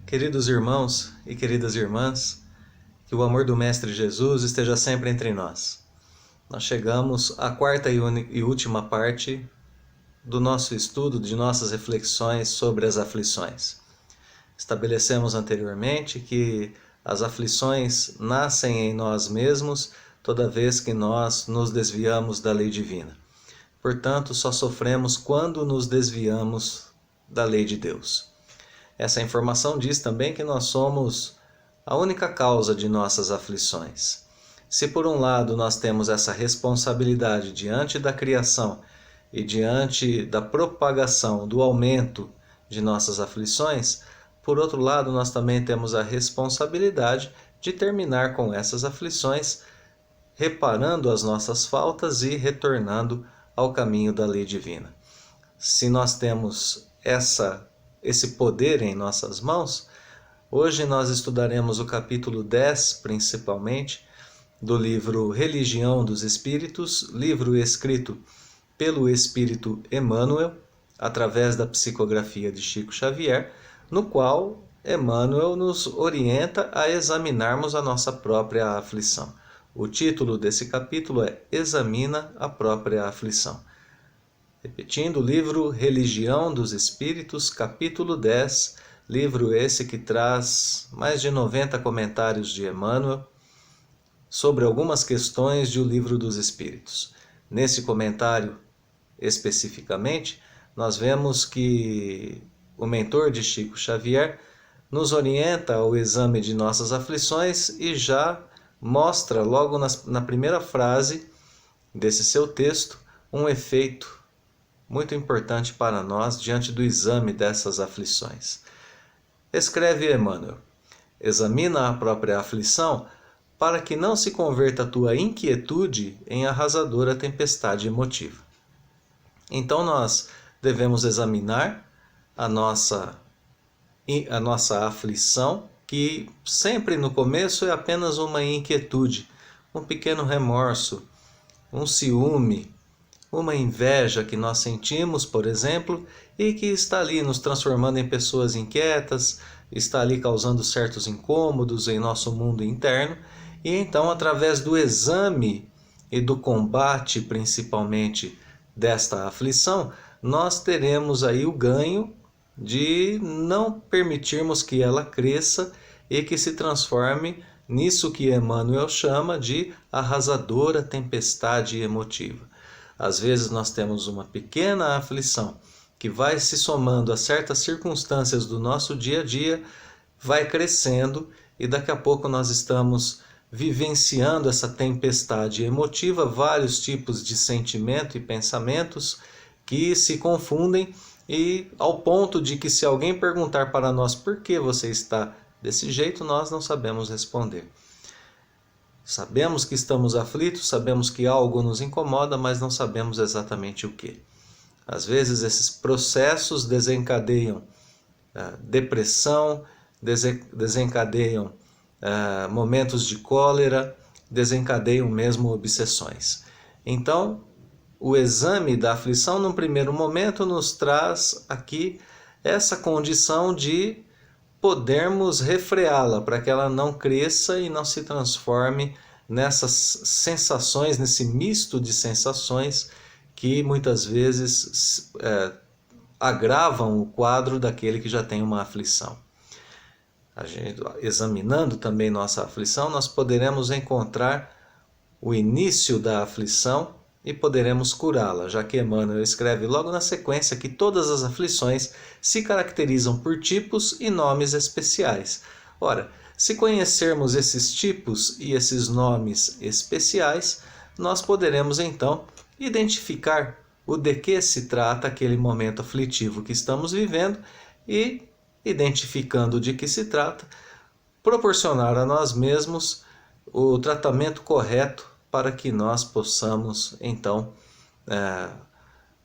Queridos irmãos e queridas irmãs, que o amor do Mestre Jesus esteja sempre entre nós. Nós chegamos à quarta e última parte do nosso estudo, de nossas reflexões sobre as aflições. Estabelecemos anteriormente que as aflições nascem em nós mesmos toda vez que nós nos desviamos da lei divina. Portanto, só sofremos quando nos desviamos da lei de Deus. Essa informação diz também que nós somos a única causa de nossas aflições. Se por um lado nós temos essa responsabilidade diante da criação e diante da propagação, do aumento de nossas aflições, por outro lado nós também temos a responsabilidade de terminar com essas aflições, reparando as nossas faltas e retornando ao caminho da lei divina. Se nós temos esse poder em nossas mãos, hoje nós estudaremos o capítulo 10, principalmente, do livro Religião dos Espíritos, livro escrito pelo Espírito Emmanuel, através da psicografia de Chico Xavier, no qual Emmanuel nos orienta a examinarmos a nossa própria aflição. O título desse capítulo é Examina a própria aflição. Repetindo, o livro Religião dos Espíritos, capítulo 10, livro esse que traz mais de 90 comentários de Emmanuel sobre algumas questões do Livro dos Espíritos. Nesse comentário, especificamente, nós vemos que o mentor de Chico Xavier nos orienta ao exame de nossas aflições e já mostra logo na primeira frase desse seu texto um efeito muito importante para nós diante do exame dessas aflições. Escreve Emmanuel: examina a própria aflição para que não se converta a tua inquietude em arrasadora tempestade emotiva. Então nós devemos examinar a nossa aflição, que sempre no começo é apenas uma inquietude, um pequeno remorso, um ciúme, uma inveja que nós sentimos, por exemplo, e que está ali nos transformando em pessoas inquietas, está ali causando certos incômodos em nosso mundo interno, e então, através do exame e do combate, principalmente, desta aflição, nós teremos aí o ganho de não permitirmos que ela cresça e que se transforme nisso que Emmanuel chama de arrasadora tempestade emotiva. Às vezes nós temos uma pequena aflição que vai se somando a certas circunstâncias do nosso dia a dia, vai crescendo e daqui a pouco nós estamos vivenciando essa tempestade emotiva, vários tipos de sentimento e pensamentos que se confundem, e ao ponto de que se alguém perguntar para nós por que você está desse jeito, nós não sabemos responder. Sabemos que estamos aflitos, sabemos que algo nos incomoda, mas não sabemos exatamente o que. Às vezes esses processos desencadeiam depressão, desencadeiam momentos de cólera, desencadeiam mesmo obsessões. Então, o exame da aflição, num primeiro momento, nos traz aqui essa condição de podermos refreá-la para que ela não cresça e não se transforme nessas sensações, nesse misto de sensações que muitas vezes agravam o quadro daquele que já tem uma aflição. Examinando também nossa aflição, nós poderemos encontrar o início da aflição e poderemos curá-la, já que Emmanuel escreve logo na sequência que todas as aflições se caracterizam por tipos e nomes especiais. Ora, se conhecermos esses tipos e esses nomes especiais, nós poderemos então identificar o de que se trata aquele momento aflitivo que estamos vivendo e, identificando de que se trata, proporcionar a nós mesmos o tratamento correto para que nós possamos, então,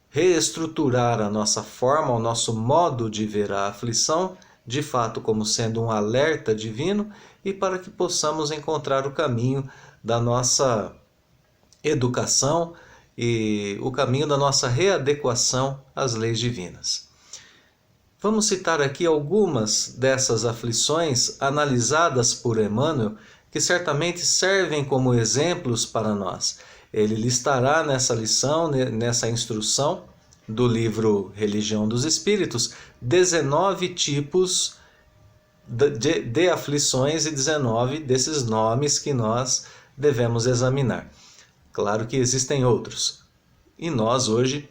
reestruturar a nossa forma, o nosso modo de ver a aflição, de fato como sendo um alerta divino, e para que possamos encontrar o caminho da nossa educação e o caminho da nossa readequação às leis divinas. Vamos citar aqui algumas dessas aflições analisadas por Emmanuel, que certamente servem como exemplos para nós. Ele listará nessa lição, nessa instrução do livro Religião dos Espíritos, 19 tipos de aflições e 19 desses nomes que nós devemos examinar. Claro que existem outros. E nós hoje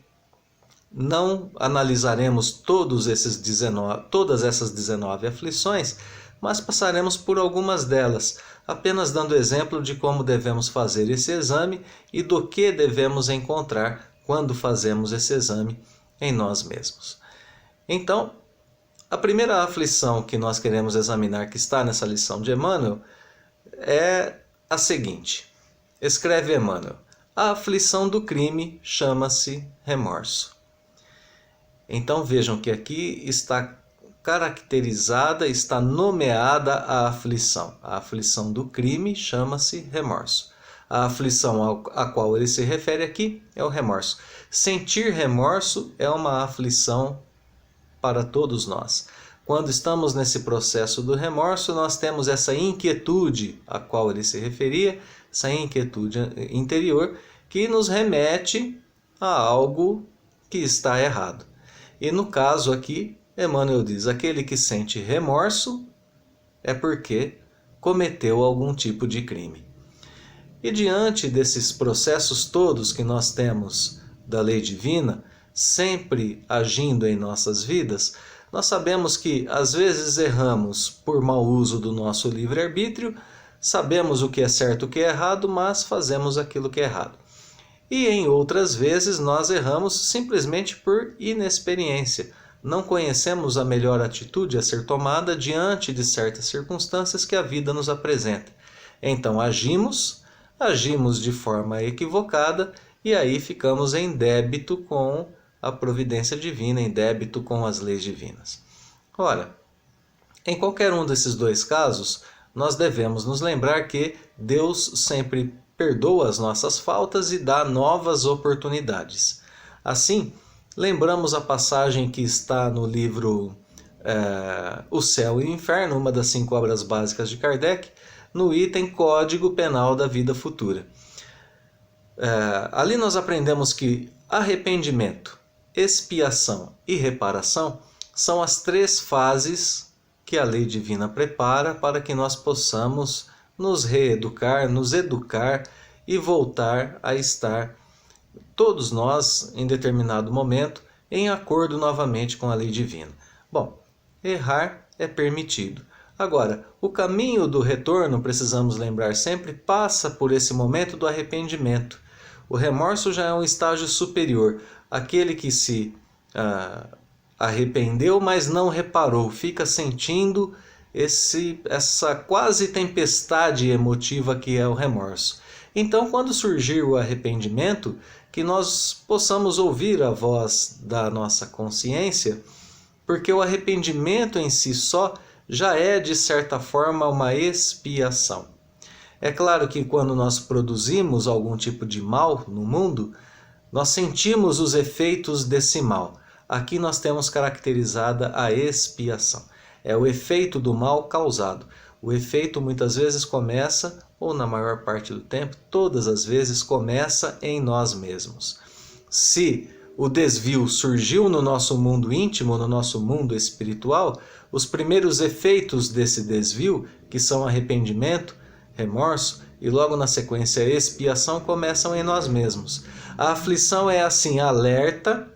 não analisaremos todas essas 19 aflições, mas passaremos por algumas delas, apenas dando exemplo de como devemos fazer esse exame e do que devemos encontrar quando fazemos esse exame em nós mesmos. Então, a primeira aflição que nós queremos examinar, que está nessa lição de Emmanuel, é a seguinte. Escreve Emmanuel: a aflição do crime chama-se remorso. Então vejam que aqui está caracterizada, está nomeada a aflição. A aflição do crime chama-se remorso. A aflição a qual ele se refere aqui é o remorso. Sentir remorso é uma aflição para todos nós. Quando estamos nesse processo do remorso, nós temos essa inquietude a qual ele se referia, essa inquietude interior que nos remete a algo que está errado. E no caso aqui, Emmanuel diz: aquele que sente remorso é porque cometeu algum tipo de crime. E diante desses processos todos que nós temos da lei divina, sempre agindo em nossas vidas, nós sabemos que às vezes erramos por mau uso do nosso livre-arbítrio, sabemos o que é certo e o que é errado, mas fazemos aquilo que é errado. E em outras vezes nós erramos simplesmente por inexperiência. Não conhecemos a melhor atitude a ser tomada diante de certas circunstâncias que a vida nos apresenta. Então agimos de forma equivocada e aí ficamos em débito com a providência divina, em débito com as leis divinas. Ora, em qualquer um desses dois casos, nós devemos nos lembrar que Deus sempre perdoa as nossas faltas e dá novas oportunidades. Assim, lembramos a passagem que está no livro O Céu e o Inferno, uma das 5 obras básicas de Kardec, no item Código Penal da Vida Futura. Ali nós aprendemos que arrependimento, expiação e reparação são as 3 fases que a lei divina prepara para que nós possamos nos reeducar, nos educar e voltar a estar, todos nós, em determinado momento, em acordo novamente com a lei divina. Bom, errar é permitido. Agora, o caminho do retorno, precisamos lembrar sempre, passa por esse momento do arrependimento. O remorso já é um estágio superior, aquele que se arrependeu, mas não reparou, fica sentindo essa quase tempestade emotiva que é o remorso. Então, quando surgir o arrependimento, que nós possamos ouvir a voz da nossa consciência, porque o arrependimento em si só já é, de certa forma, uma expiação. É claro que quando nós produzimos algum tipo de mal no mundo, nós sentimos os efeitos desse mal. Aqui nós temos caracterizada a expiação. É o efeito do mal causado. O efeito muitas vezes começa, ou na maior parte do tempo, todas as vezes começa em nós mesmos. Se o desvio surgiu no nosso mundo íntimo, no nosso mundo espiritual, os primeiros efeitos desse desvio, que são arrependimento, remorso e logo na sequência expiação, começam em nós mesmos. A aflição é assim alerta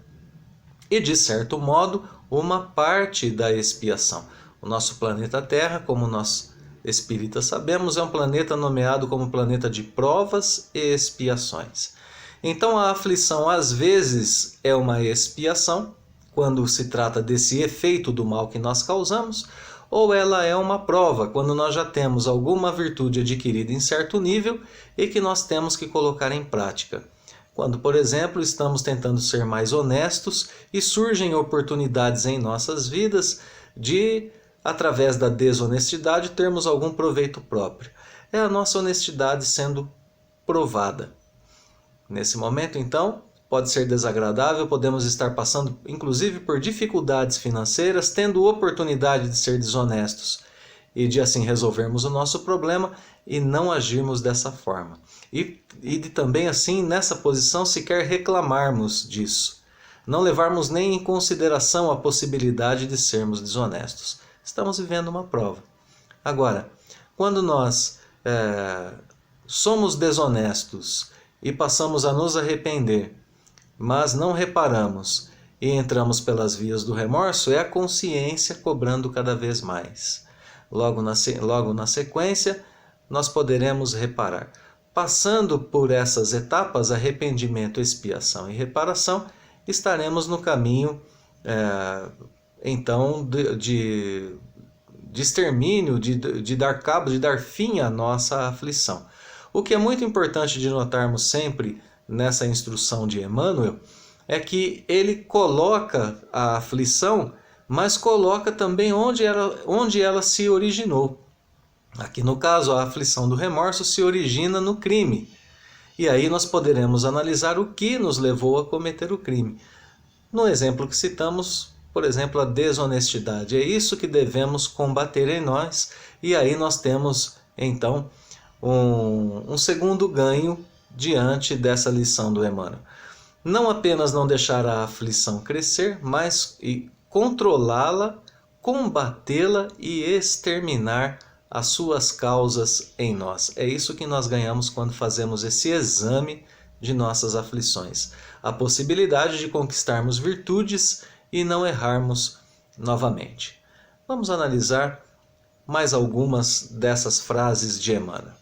e, de certo modo, uma parte da expiação. O nosso planeta Terra, como nós espíritas sabemos, é um planeta nomeado como planeta de provas e expiações. Então a aflição às vezes é uma expiação, quando se trata desse efeito do mal que nós causamos, ou ela é uma prova, quando nós já temos alguma virtude adquirida em certo nível e que nós temos que colocar em prática. Quando, por exemplo, estamos tentando ser mais honestos e surgem oportunidades em nossas vidas de, através da desonestidade, termos algum proveito próprio. É a nossa honestidade sendo provada. Nesse momento, então, pode ser desagradável, podemos estar passando inclusive por dificuldades financeiras, tendo oportunidade de ser desonestos e de assim resolvermos o nosso problema e não agirmos dessa forma. E de também assim nessa posição sequer reclamarmos disso. Não levarmos nem em consideração a possibilidade de sermos desonestos. Estamos vivendo uma prova. Agora, quando nós somos desonestos e passamos a nos arrepender, mas não reparamos e entramos pelas vias do remorso, é a consciência cobrando cada vez mais. Logo na sequência, nós poderemos reparar. Passando por essas etapas, arrependimento, expiação e reparação, estaremos no caminho, então, de extermínio, de dar cabo, de dar fim à nossa aflição. O que é muito importante de notarmos sempre nessa instrução de Emmanuel é que ele coloca a aflição, mas coloca também onde ela se originou. Aqui no caso, a aflição do remorso se origina no crime. E aí nós poderemos analisar o que nos levou a cometer o crime. No exemplo que citamos, por exemplo, a desonestidade. É isso que devemos combater em nós. E aí nós temos, então, um segundo ganho diante dessa lição do Emmanuel. Não apenas não deixar a aflição crescer, mas controlá-la, combatê-la e exterminar as suas causas em nós. É isso que nós ganhamos quando fazemos esse exame de nossas aflições. A possibilidade de conquistarmos virtudes e não errarmos novamente. Vamos analisar mais algumas dessas frases de Emmanuel.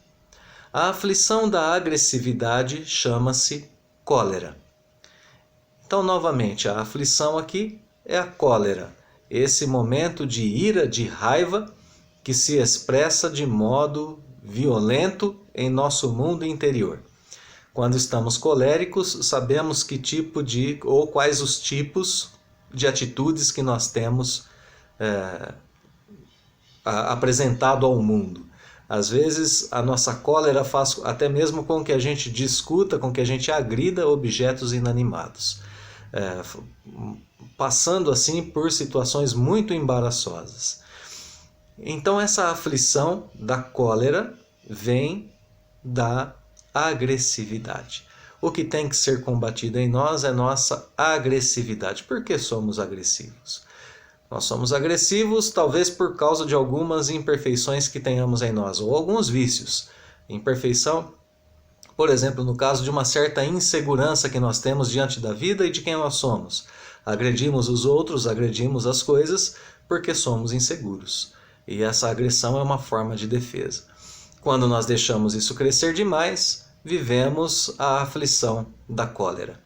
A aflição da agressividade chama-se cólera. Então, novamente, a aflição aqui é a cólera, esse momento de ira, de raiva, que se expressa de modo violento em nosso mundo interior. Quando estamos coléricos, sabemos que tipo ou quais os tipos de atitudes que nós temos apresentado ao mundo. Às vezes a nossa cólera faz até mesmo com que a gente discuta, com que a gente agrida objetos inanimados, passando assim por situações muito embaraçosas. Então essa aflição da cólera vem da agressividade. O que tem que ser combatido em nós é nossa agressividade. Por que somos agressivos? Nós somos agressivos talvez por causa de algumas imperfeições que tenhamos em nós, ou alguns vícios. Imperfeição, por exemplo, no caso de uma certa insegurança que nós temos diante da vida e de quem nós somos. Agredimos os outros, agredimos as coisas, porque somos inseguros. E essa agressão é uma forma de defesa. Quando nós deixamos isso crescer demais, vivemos a aflição da cólera.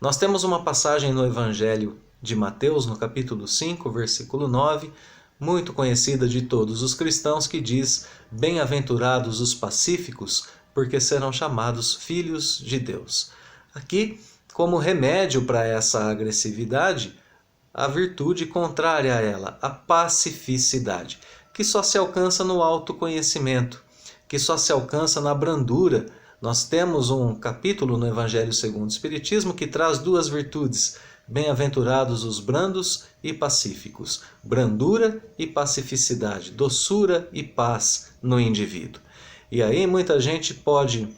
Nós temos uma passagem no Evangelho de Mateus, no capítulo 5, versículo 9, muito conhecida de todos os cristãos, que diz: "Bem-aventurados os pacíficos, porque serão chamados filhos de Deus." Aqui, como remédio para essa agressividade, a virtude contrária a ela, a pacificidade, que só se alcança no autoconhecimento, que só se alcança na brandura. Nós temos um capítulo no Evangelho segundo o Espiritismo que traz duas virtudes: bem-aventurados os brandos e pacíficos, brandura e pacificidade, doçura e paz no indivíduo. E aí muita gente pode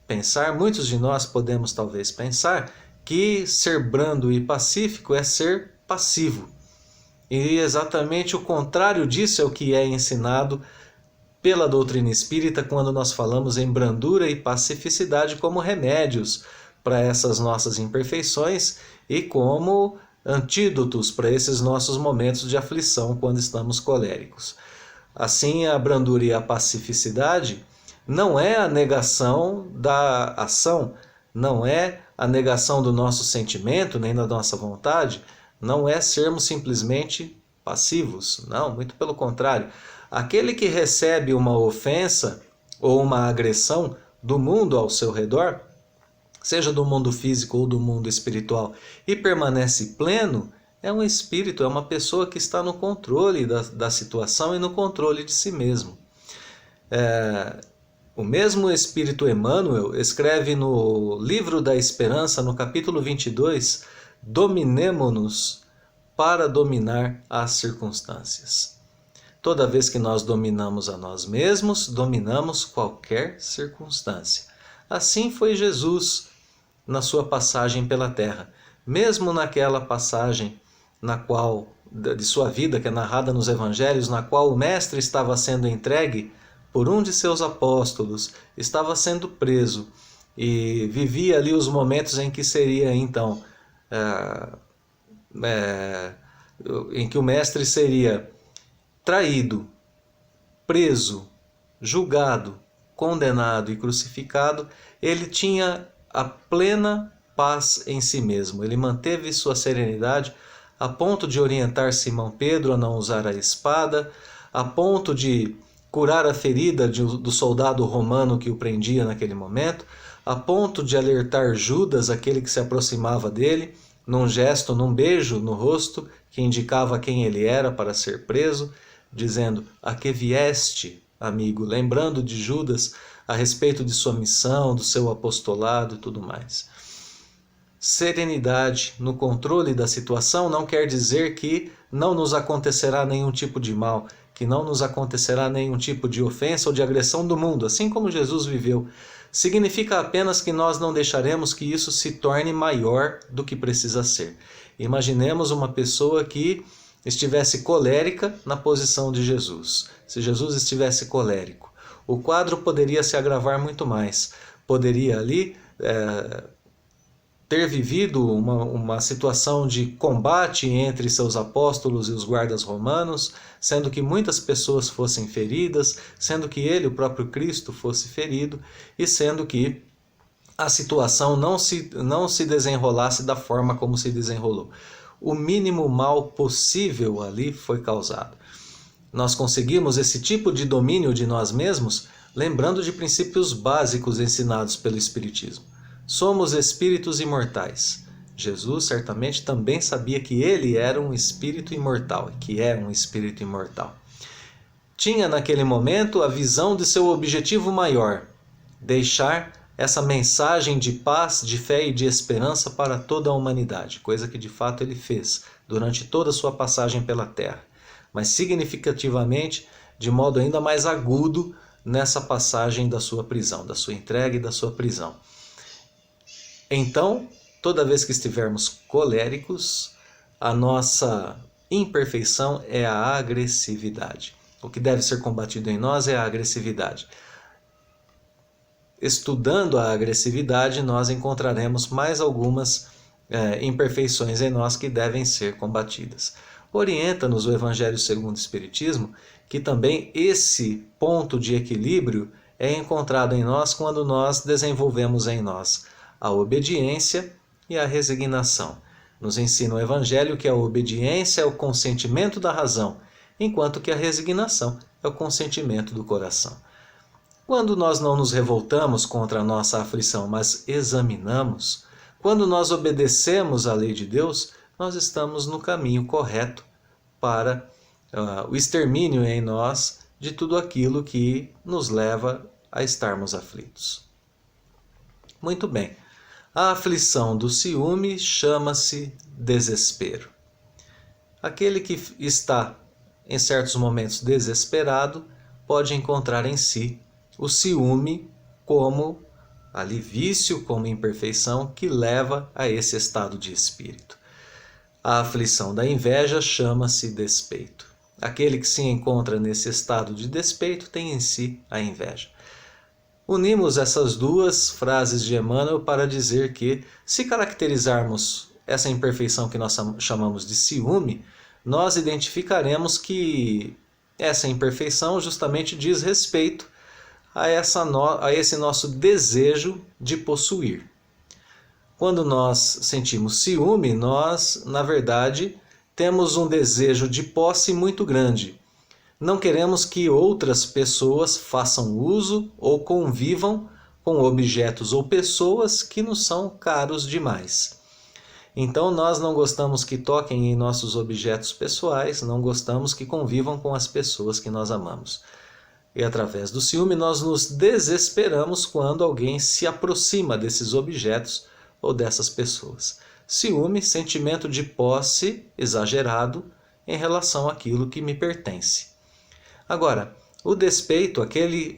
pensar, muitos de nós podemos talvez pensar, que ser brando e pacífico é ser passivo. E exatamente o contrário disso é o que é ensinado pela doutrina espírita quando nós falamos em brandura e pacificidade como remédios para essas nossas imperfeições e como antídotos para esses nossos momentos de aflição quando estamos coléricos. Assim, a brandura e a pacificidade não é a negação da ação, não é a negação do nosso sentimento, nem da nossa vontade, não é sermos simplesmente passivos, não, muito pelo contrário. Aquele que recebe uma ofensa ou uma agressão do mundo ao seu redor, seja do mundo físico ou do mundo espiritual, e permanece pleno, é um espírito, é uma pessoa que está no controle da situação e no controle de si mesmo. O mesmo Espírito Emmanuel escreve no Livro da Esperança, no capítulo 22, dominemo-nos para dominar as circunstâncias. Toda vez que nós dominamos a nós mesmos, dominamos qualquer circunstância. Assim foi Jesus na sua passagem pela terra. Mesmo naquela passagem na qual de sua vida, que é narrada nos evangelhos, na qual o mestre estava sendo entregue por um de seus apóstolos, estava sendo preso e vivia ali os momentos em que seria então em que o mestre seria traído, preso, julgado, condenado e crucificado. Ele tinha a plena paz em si mesmo. Ele manteve sua serenidade a ponto de orientar Simão Pedro a não usar a espada, a ponto de curar a ferida do soldado romano que o prendia naquele momento, a ponto de alertar Judas, aquele que se aproximava dele, num gesto, num beijo no rosto, que indicava quem ele era para ser preso, dizendo: "A que vieste, amigo?", lembrando de Judas a respeito de sua missão, do seu apostolado e tudo mais. Serenidade no controle da situação não quer dizer que não nos acontecerá nenhum tipo de mal, que não nos acontecerá nenhum tipo de ofensa ou de agressão do mundo, assim como Jesus viveu. Significa apenas que nós não deixaremos que isso se torne maior do que precisa ser. Imaginemos uma pessoa que estivesse colérica na posição de Jesus. Se Jesus estivesse colérico, o quadro poderia se agravar muito mais. Poderia ali ter vivido uma situação de combate entre seus apóstolos e os guardas romanos, sendo que muitas pessoas fossem feridas, sendo que ele, o próprio Cristo, fosse ferido, e sendo que a situação não se desenrolasse da forma como se desenrolou. O mínimo mal possível ali foi causado. Nós conseguimos esse tipo de domínio de nós mesmos lembrando de princípios básicos ensinados pelo Espiritismo. Somos espíritos imortais. Jesus certamente também sabia que ele era um espírito imortal, que é um espírito imortal. Tinha naquele momento a visão de seu objetivo maior, deixar essa mensagem de paz, de fé e de esperança para toda a humanidade, coisa que de fato ele fez durante toda a sua passagem pela Terra, mas significativamente, de modo ainda mais agudo, nessa passagem da sua prisão, da sua entrega e da sua prisão. Então, toda vez que estivermos coléricos, a nossa imperfeição é a agressividade. O que deve ser combatido em nós é a agressividade. Estudando a agressividade, nós encontraremos mais algumas imperfeições em nós que devem ser combatidas. Orienta-nos o Evangelho segundo o Espiritismo que também esse ponto de equilíbrio é encontrado em nós quando nós desenvolvemos em nós a obediência e a resignação. Nos ensina o Evangelho que a obediência é o consentimento da razão, enquanto que a resignação é o consentimento do coração. Quando nós não nos revoltamos contra a nossa aflição, mas examinamos, quando nós obedecemos à lei de Deus, nós estamos no caminho correto para o extermínio em nós de tudo aquilo que nos leva a estarmos aflitos. Muito bem. A aflição do ciúme chama-se desespero. Aquele que está, em certos momentos, desesperado, pode encontrar em si o ciúme como ali vício, como imperfeição que leva a esse estado de espírito. A aflição da inveja chama-se despeito. Aquele que se encontra nesse estado de despeito tem em si a inveja. Unimos essas duas frases de Emmanuel para dizer que, se caracterizarmos essa imperfeição que nós chamamos de ciúme, nós identificaremos que essa imperfeição justamente diz respeito a esse nosso desejo de possuir. Quando nós sentimos ciúme, nós, na verdade, temos um desejo de posse muito grande. Não queremos que outras pessoas façam uso ou convivam com objetos ou pessoas que nos são caros demais. Então nós não gostamos que toquem em nossos objetos pessoais, não gostamos que convivam com as pessoas que nós amamos. E através do ciúme nós nos desesperamos quando alguém se aproxima desses objetos ou dessas pessoas. Ciúme, sentimento de posse exagerado em relação àquilo que me pertence. Agora, o despeito,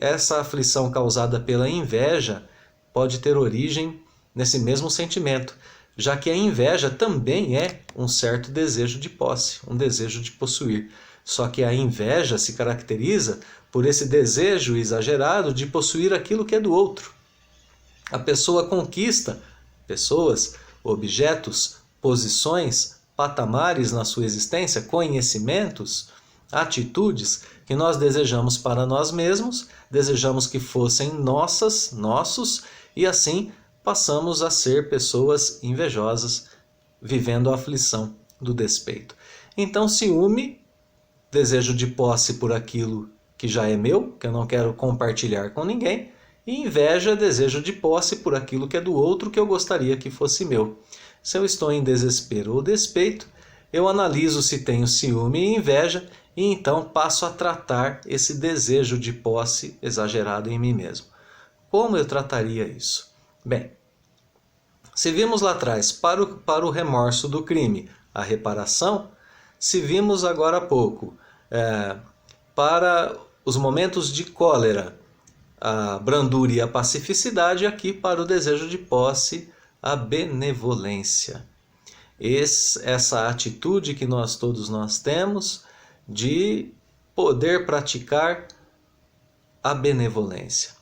essa aflição causada pela inveja, pode ter origem nesse mesmo sentimento, já que a inveja também é um certo desejo de posse, um desejo de possuir. Só que a inveja se caracteriza por esse desejo exagerado de possuir aquilo que é do outro. A pessoa conquista pessoas, objetos, posições, patamares na sua existência, conhecimentos, atitudes que nós desejamos para nós mesmos, desejamos que fossem nossos, e assim passamos a ser pessoas invejosas, vivendo a aflição do despeito. Então, ciúme, desejo de posse por aquilo que já é meu, que eu não quero compartilhar com ninguém, e inveja, desejo de posse por aquilo que é do outro, que eu gostaria que fosse meu. Se eu estou em desespero ou despeito, eu analiso se tenho ciúme e inveja, e então passo a tratar esse desejo de posse exagerado em mim mesmo. Como eu trataria isso? Bem, se vimos lá atrás para o remorso do crime a reparação, se vimos agora há pouco para os momentos de cólera a brandura e a pacificidade, aqui para o desejo de posse a benevolência. Essa atitude que todos nós temos de poder praticar a benevolência.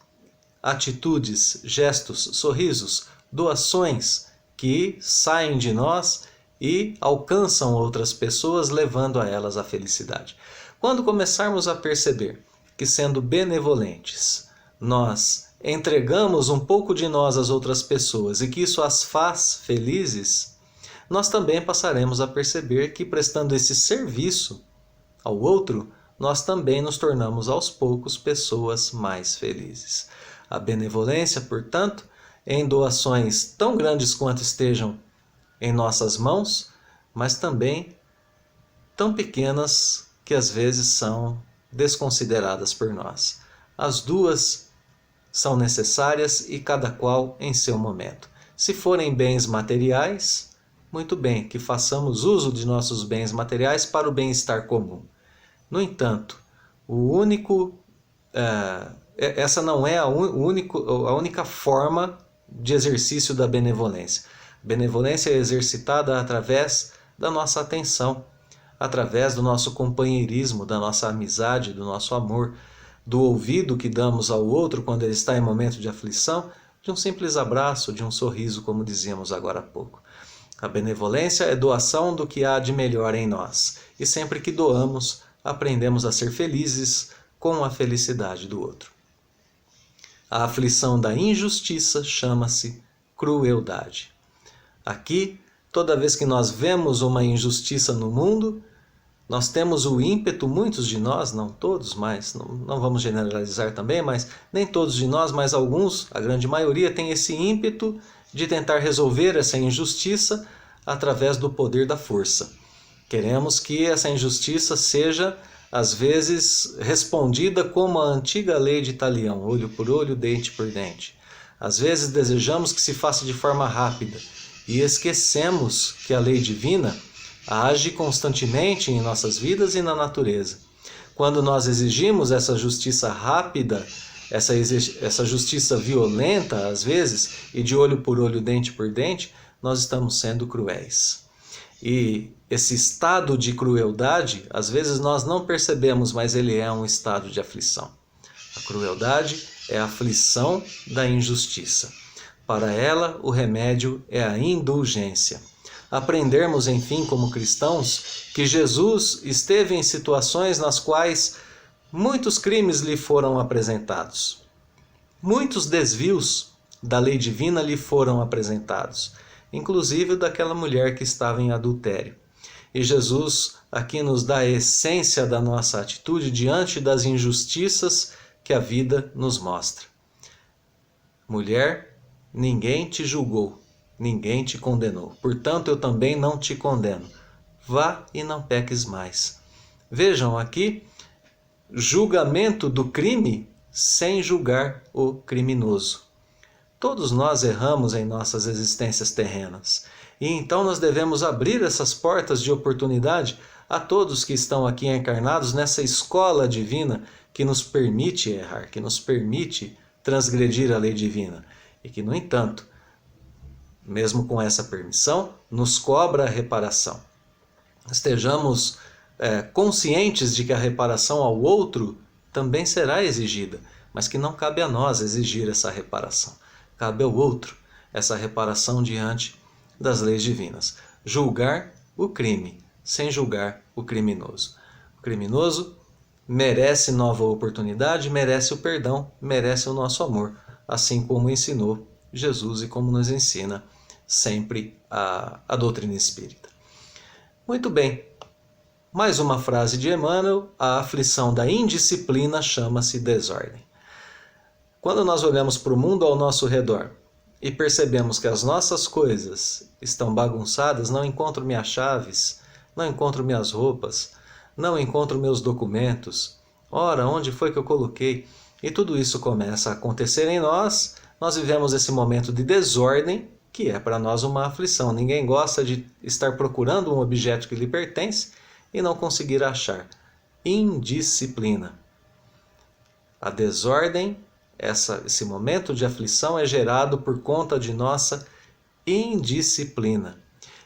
Atitudes, gestos, sorrisos, doações que saem de nós e alcançam outras pessoas, levando a elas a felicidade. Quando começarmos a perceber que, sendo benevolentes, nós entregamos um pouco de nós às outras pessoas e que isso as faz felizes, nós também passaremos a perceber que, prestando esse serviço ao outro, nós também nos tornamos aos poucos pessoas mais felizes. A benevolência, portanto, em doações tão grandes quanto estejam em nossas mãos, mas também tão pequenas que às vezes são desconsideradas por nós. As duas são necessárias e cada qual em seu momento. Se forem bens materiais, muito bem, que façamos uso de nossos bens materiais para o bem-estar comum. No entanto, essa não é a única forma de exercício da benevolência. Benevolência é exercitada através da nossa atenção, através do nosso companheirismo, da nossa amizade, do nosso amor, do ouvido que damos ao outro quando ele está em momento de aflição, de um simples abraço, de um sorriso, como dizíamos agora há pouco. A benevolência é doação do que há de melhor em nós, e sempre que doamos, aprendemos a ser felizes com a felicidade do outro. A aflição da injustiça chama-se crueldade. Aqui, toda vez que nós vemos uma injustiça no mundo, nós temos o ímpeto, muitos de nós, não todos, mas não vamos generalizar também, mas nem todos de nós, mas alguns, a grande maioria, tem esse ímpeto de tentar resolver essa injustiça através do poder da força. Queremos que essa injustiça seja, às vezes, respondida como a antiga lei de Talião, olho por olho, dente por dente. Às vezes desejamos que se faça de forma rápida e esquecemos que a lei divina age constantemente em nossas vidas e na natureza. Quando nós exigimos essa justiça rápida, essa justiça violenta, às vezes, e de olho por olho, dente por dente, nós estamos sendo cruéis. E esse estado de crueldade, às vezes nós não percebemos, mas ele é um estado de aflição. A crueldade é a aflição da injustiça. Para ela, o remédio é a indulgência. Aprendermos, enfim, como cristãos, que Jesus esteve em situações nas quais muitos crimes lhe foram apresentados. Muitos desvios da lei divina lhe foram apresentados, inclusive daquela mulher que estava em adultério. E Jesus aqui nos dá a essência da nossa atitude diante das injustiças que a vida nos mostra. Mulher, ninguém te julgou, ninguém te condenou. Portanto, eu também não te condeno. Vá e não peques mais. Vejam aqui, julgamento do crime sem julgar o criminoso. Todos nós erramos em nossas existências terrenas. E então nós devemos abrir essas portas de oportunidade a todos que estão aqui encarnados nessa escola divina que nos permite errar, que nos permite transgredir a lei divina. E que, no entanto, mesmo com essa permissão, nos cobra a reparação. Estejamos conscientes de que a reparação ao outro também será exigida, mas que não cabe a nós exigir essa reparação. Cabe ao outro essa reparação diante das leis divinas. Julgar o crime, sem julgar o criminoso. O criminoso merece nova oportunidade, merece o perdão, merece o nosso amor, assim como ensinou Jesus e como nos ensina sempre a doutrina espírita. Muito bem, mais uma frase de Emmanuel: a aflição da indisciplina chama-se desordem. Quando nós olhamos para o mundo ao nosso redor e percebemos que as nossas coisas estão bagunçadas, não encontro minhas chaves, não encontro minhas roupas, não encontro meus documentos, ora, onde foi que eu coloquei? E tudo isso começa a acontecer em nós, nós vivemos esse momento de desordem, que é para nós uma aflição. Ninguém gosta de estar procurando um objeto que lhe pertence e não conseguir achar. Indisciplina. A desordem, esse momento de aflição é gerado por conta de nossa indisciplina.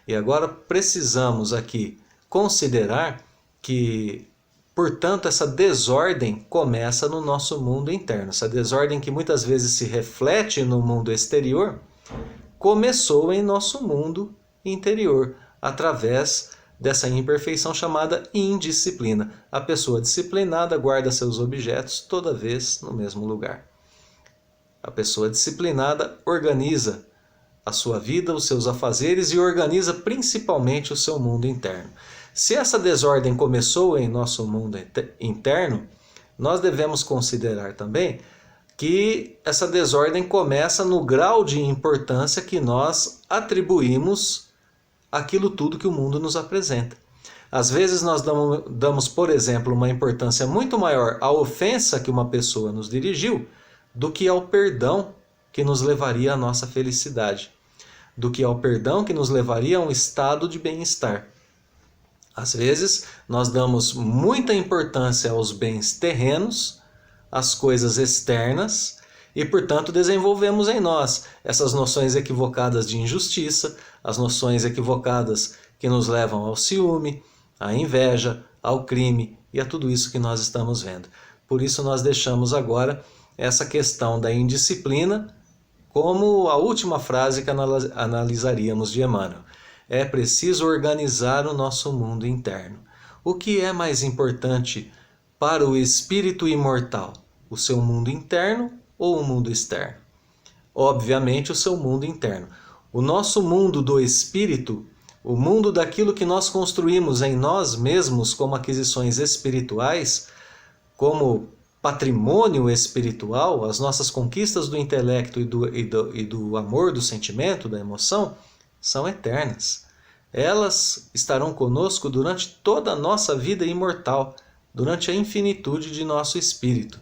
E agora precisamos aqui considerar que, portanto, essa desordem começa no nosso mundo interno. Essa desordem que muitas vezes se reflete no mundo exterior, começou em nosso mundo interior, através dessa imperfeição chamada indisciplina. A pessoa disciplinada guarda seus objetos toda vez no mesmo lugar. A pessoa disciplinada organiza a sua vida, os seus afazeres e organiza principalmente o seu mundo interno. Se essa desordem começou em nosso mundo interno, nós devemos considerar também que essa desordem começa no grau de importância que nós atribuímos àquilo tudo que o mundo nos apresenta. Às vezes nós damos, por exemplo, uma importância muito maior à ofensa que uma pessoa nos dirigiu do que ao perdão que nos levaria à nossa felicidade, do que ao perdão que nos levaria a um estado de bem-estar. Às vezes nós damos muita importância aos bens terrenos, às coisas externas, e, portanto, desenvolvemos em nós essas noções equivocadas de injustiça, as noções equivocadas que nos levam ao ciúme, à inveja, ao crime e a tudo isso que nós estamos vendo. Por isso nós deixamos agora essa questão da indisciplina como a última frase que analisaríamos de Emmanuel. É preciso organizar o nosso mundo interno. O que é mais importante para o espírito imortal? O seu mundo interno ou o mundo externo? Obviamente o seu mundo interno. O nosso mundo do espírito, o mundo daquilo que nós construímos em nós mesmos como aquisições espirituais, como patrimônio espiritual, as nossas conquistas do intelecto e do amor, do sentimento, da emoção, são eternas. Elas estarão conosco durante toda a nossa vida imortal, durante a infinitude de nosso espírito.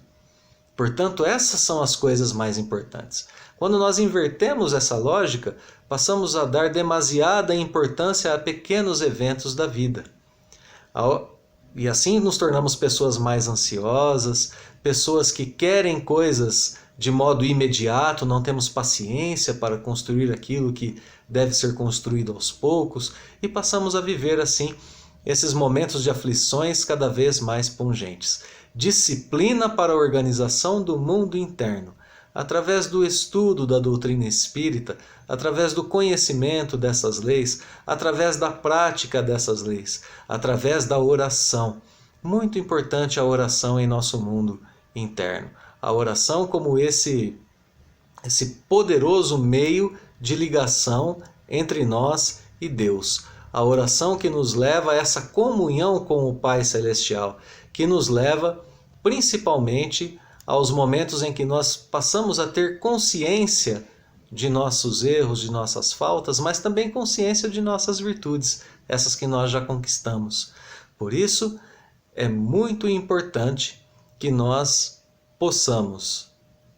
Portanto, essas são as coisas mais importantes. Quando nós invertemos essa lógica, passamos a dar demasiada importância a pequenos eventos da vida. E assim nos tornamos pessoas mais ansiosas, pessoas que querem coisas de modo imediato, não temos paciência para construir aquilo que deve ser construído aos poucos, e passamos a viver assim esses momentos de aflições cada vez mais pungentes. Disciplina para a organização do mundo interno, através do estudo da doutrina espírita, através do conhecimento dessas leis, através da prática dessas leis, através da oração. Muito importante a oração em nosso mundo interno. A oração como esse poderoso meio de ligação entre nós e Deus. A oração que nos leva a essa comunhão com o Pai Celestial, que nos leva principalmente aos momentos em que nós passamos a ter consciência de nossos erros, de nossas faltas, mas também consciência de nossas virtudes, essas que nós já conquistamos. Por isso, é muito importante que nós possamos,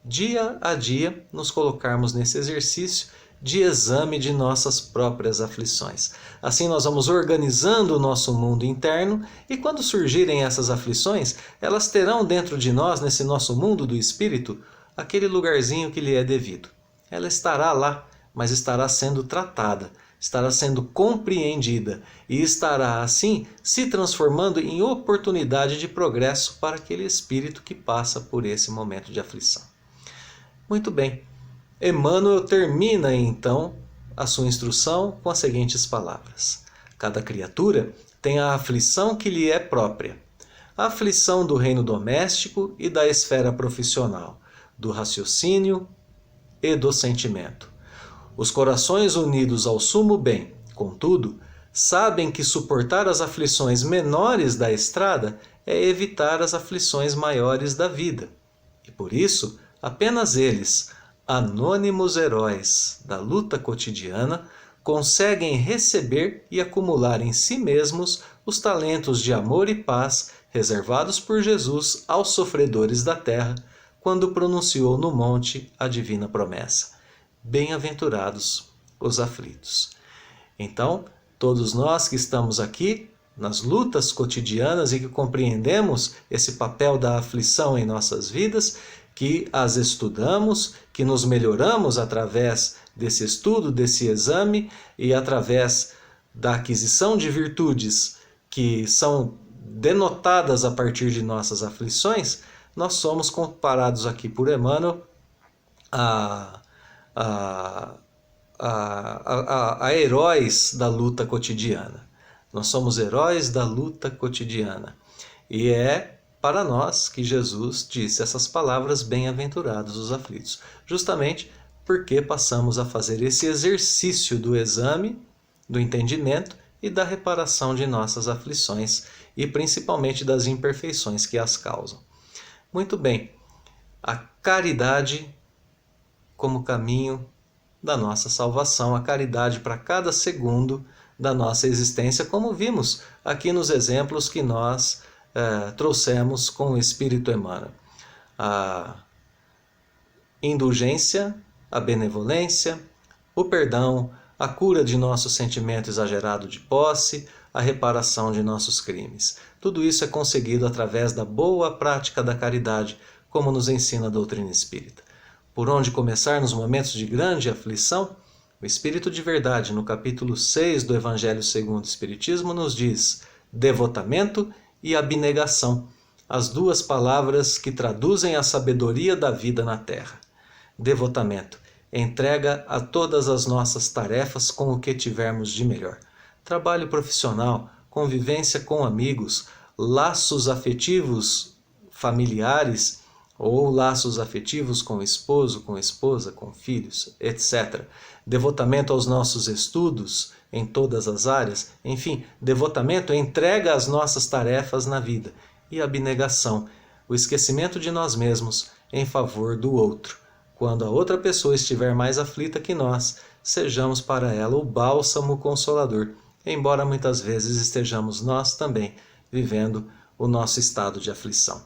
dia a dia, nos colocarmos nesse exercício de exame de nossas próprias aflições. Assim nós vamos organizando o nosso mundo interno e quando surgirem essas aflições, elas terão dentro de nós, nesse nosso mundo do espírito, aquele lugarzinho que lhe é devido. Ela estará lá, mas estará sendo tratada, estará sendo compreendida e estará, assim, se transformando em oportunidade de progresso para aquele espírito que passa por esse momento de aflição. Muito bem. Emmanuel termina então a sua instrução com as seguintes palavras: cada criatura tem a aflição que lhe é própria, a aflição do reino doméstico e da esfera profissional, do raciocínio e do sentimento. Os corações unidos ao sumo bem, contudo, sabem que suportar as aflições menores da estrada é evitar as aflições maiores da vida. E por isso, apenas eles, anônimos heróis da luta cotidiana, conseguem receber e acumular em si mesmos os talentos de amor e paz reservados por Jesus aos sofredores da terra, quando pronunciou no monte a divina promessa: bem-aventurados os aflitos. Então, todos nós que estamos aqui nas lutas cotidianas e que compreendemos esse papel da aflição em nossas vidas, que as estudamos, que nos melhoramos através desse estudo, desse exame e através da aquisição de virtudes que são denotadas a partir de nossas aflições, nós somos comparados aqui por Emmanuel a heróis da luta cotidiana. Nós somos heróis da luta cotidiana. E é para nós que Jesus disse essas palavras: bem-aventurados os aflitos. Justamente porque passamos a fazer esse exercício do exame, do entendimento e da reparação de nossas aflições e principalmente das imperfeições que as causam. Muito bem, a caridade como caminho da nossa salvação, a caridade para cada segundo da nossa existência, como vimos aqui nos exemplos que nós trouxemos com o Espírito Emmanuel. A indulgência, a benevolência, o perdão, a cura de nosso sentimento exagerado de posse, a reparação de nossos crimes. Tudo isso é conseguido através da boa prática da caridade, como nos ensina a doutrina espírita. Por onde começar nos momentos de grande aflição? O Espírito de Verdade, no capítulo 6 do Evangelho segundo o Espiritismo, nos diz: devotamento e abnegação, as duas palavras que traduzem a sabedoria da vida na terra. Devotamento, entrega a todas as nossas tarefas com o que tivermos de melhor. Trabalho profissional, convivência com amigos, laços afetivos familiares ou laços afetivos com o esposo, com a esposa, com filhos, etc. Devotamento aos nossos estudos em todas as áreas. Enfim, devotamento entrega as nossas tarefas na vida. E abnegação, o esquecimento de nós mesmos em favor do outro. Quando a outra pessoa estiver mais aflita que nós, sejamos para ela o bálsamo consolador, embora muitas vezes estejamos nós também vivendo o nosso estado de aflição.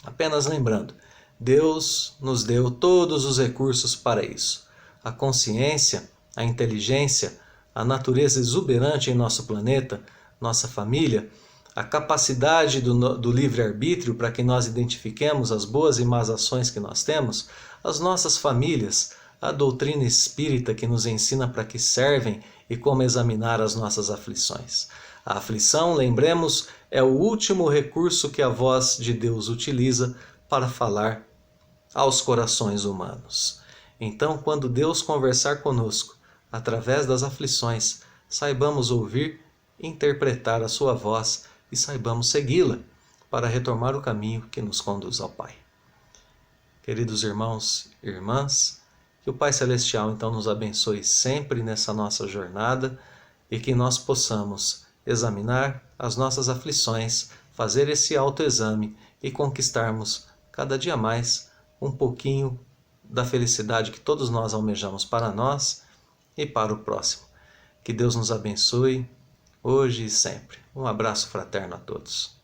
Apenas lembrando, Deus nos deu todos os recursos para isso. A consciência, a inteligência, a natureza exuberante em nosso planeta, nossa família, a capacidade do livre-arbítrio para que nós identifiquemos as boas e más ações que nós temos, as nossas famílias, a doutrina espírita que nos ensina para que servem e como examinar as nossas aflições. A aflição, lembremos, é o último recurso que a voz de Deus utiliza para falar aos corações humanos. Então, quando Deus conversar conosco através das aflições, saibamos ouvir, interpretar a sua voz e saibamos segui-la para retomar o caminho que nos conduz ao Pai. Queridos irmãos e irmãs, que o Pai Celestial então nos abençoe sempre nessa nossa jornada e que nós possamos examinar as nossas aflições, fazer esse autoexame e conquistarmos cada dia mais um pouquinho da felicidade que todos nós almejamos para nós e para o próximo. Que Deus nos abençoe hoje e sempre. Um abraço fraterno a todos.